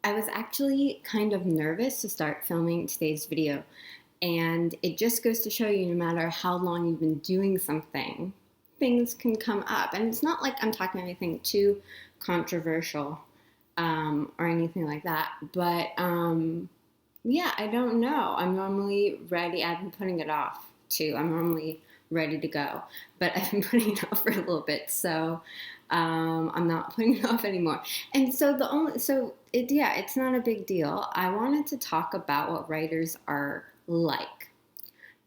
I was actually kind of nervous to start filming today's video, and it just goes to show you no matter how long you've been doing something, things can come up. And it's not like I'm talking anything too controversial or anything like that, but yeah, I don't know. I'm normally ready. I've been putting it off too. I'm normally ready to go, but I've been putting it off for a little bit, so I'm not putting it off anymore. And so it's not a big deal. I wanted to talk about what writers are like,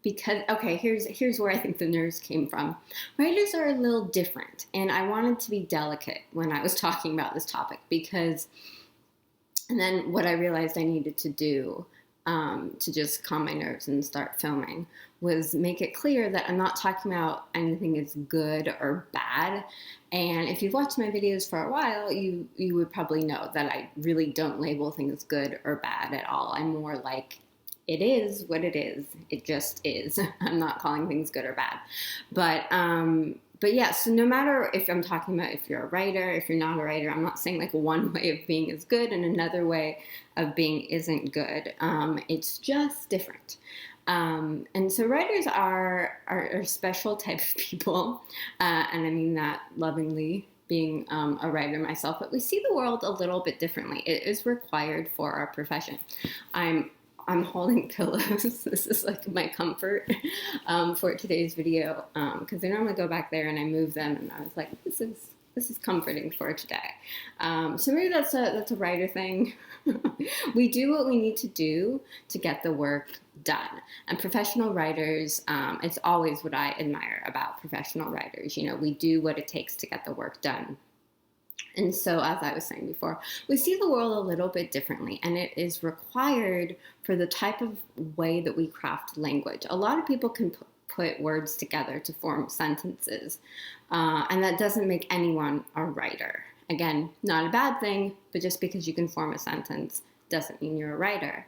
because here's where I think the nerves came from. Writers are a little different, and I wanted to be delicate when I was talking about this topic, and then what I realized I needed to do to just calm my nerves and start filming was make it clear that I'm not talking about anything as good or bad. And if you've watched my videos for a while, you would probably know that I really don't label things good or bad at all. I'm more like, it is what it is. It just is. I'm not calling things good or bad. But yeah, so no matter if I'm talking about if you're a writer, if you're not a writer, I'm not saying like one way of being is good and another way of being isn't good. It's just different. And so writers are a special type of people, and I mean that lovingly, being a writer myself, but we see the world a little bit differently. It is required for our profession. I'm holding pillows. This is like my comfort for today's video, because I normally go back there and I move them, and I was like, this is comforting for today. So maybe that's a writer thing. We do what we need to do to get the work done. And professional writers, it's always what I admire about professional writers. You know, we do what it takes to get the work done. And so, as I was saying before, we see the world a little bit differently, and it is required for the type of way that we craft language. A lot of people can put words together to form sentences, and that doesn't make anyone a writer. Again, not a bad thing, but just because you can form a sentence doesn't mean you're a writer.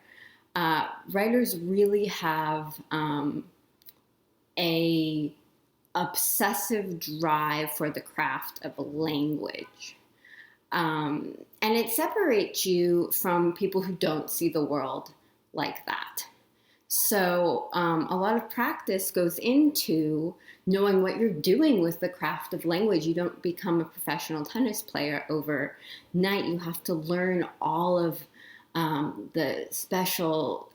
Writers really have a obsessive drive for the craft of language. And it separates you from people who don't see the world like that. So a lot of practice goes into knowing what you're doing with the craft of language. You don't become a professional tennis player overnight. You have to learn all of the special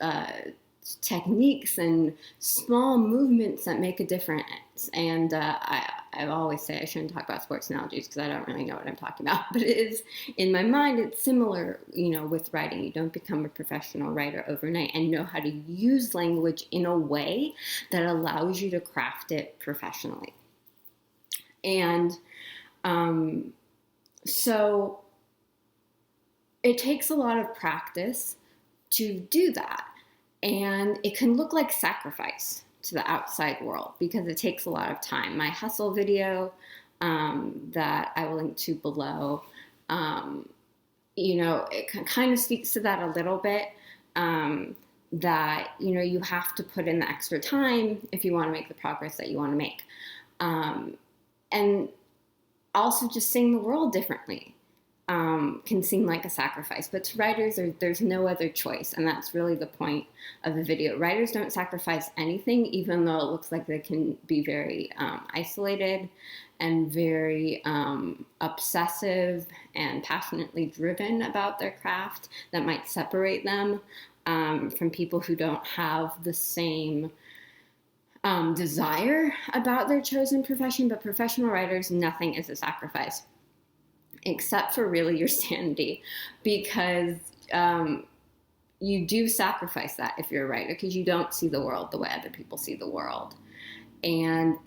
techniques and small movements that make a difference. And I always say I shouldn't talk about sports analogies because I don't really know what I'm talking about, but it is, in my mind, it's similar, with writing. You don't become a professional writer overnight and know how to use language in a way that allows you to craft it professionally. And so it takes a lot of practice to do that. And it can look like sacrifice to the outside world because it takes a lot of time. My hustle video that I will link to below, it kind of speaks to that a little bit, that, you have to put in the extra time if you want to make the progress that you want to make. And also just seeing the world differently. Can seem like a sacrifice, but to writers, there's no other choice, and that's really the point of the video. Writers don't sacrifice anything, even though it looks like they can be very isolated and very obsessive and passionately driven about their craft. That might separate them from people who don't have the same desire about their chosen profession. But professional writers, nothing is a sacrifice, except for really your sanity, because you do sacrifice that if you're a writer, because you don't see the world the way other people see the world. And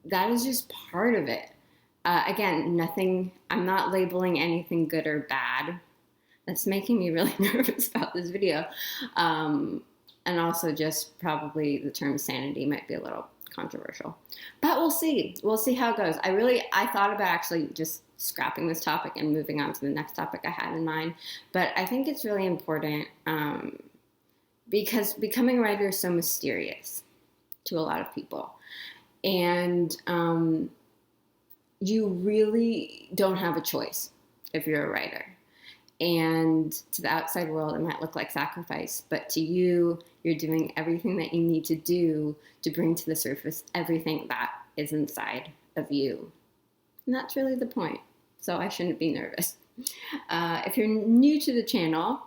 that is just part of it. Again, I'm not labeling anything good or bad. That's making me really nervous about this video. And also just probably the term sanity might be a little controversial, but we'll see. We'll see how it goes. I thought about actually just scrapping this topic and moving on to the next topic I had in mind, but I think it's really important because becoming a writer is so mysterious to a lot of people, and you really don't have a choice if you're a writer. And to the outside world, it might look like sacrifice, but to you, you're doing everything that you need to do to bring to the surface everything that is inside of you. And that's really the point. So I shouldn't be nervous. If you're new to the channel,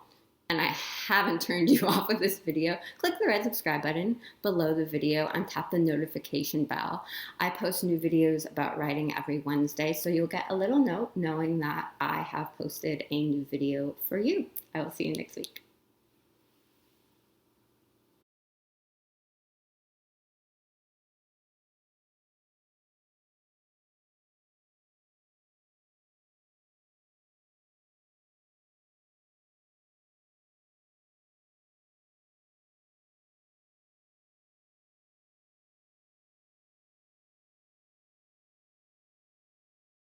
and I haven't turned you off with this video, click the red subscribe button below the video and tap the notification bell. I post new videos about writing every Wednesday, so you'll get a little note knowing that I have posted a new video for you. I will see you next week.